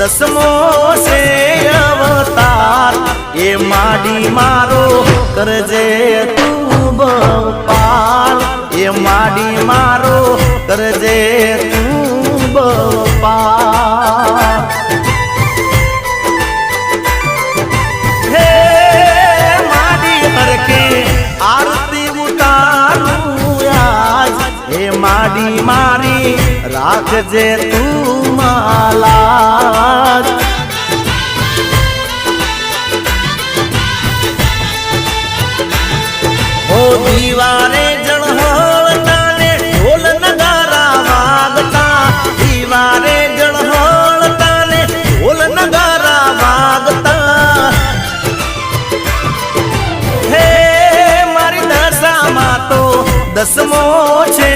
દસમો છે અવતાર એ માડી મારો કરજે તું બપાલ એ માડી મારો કરજે તું બપાલ હે માડી હરખે આરતી ઉતારું આજ હે માડી મારી રાખજે તું માલા ઓ દીવારે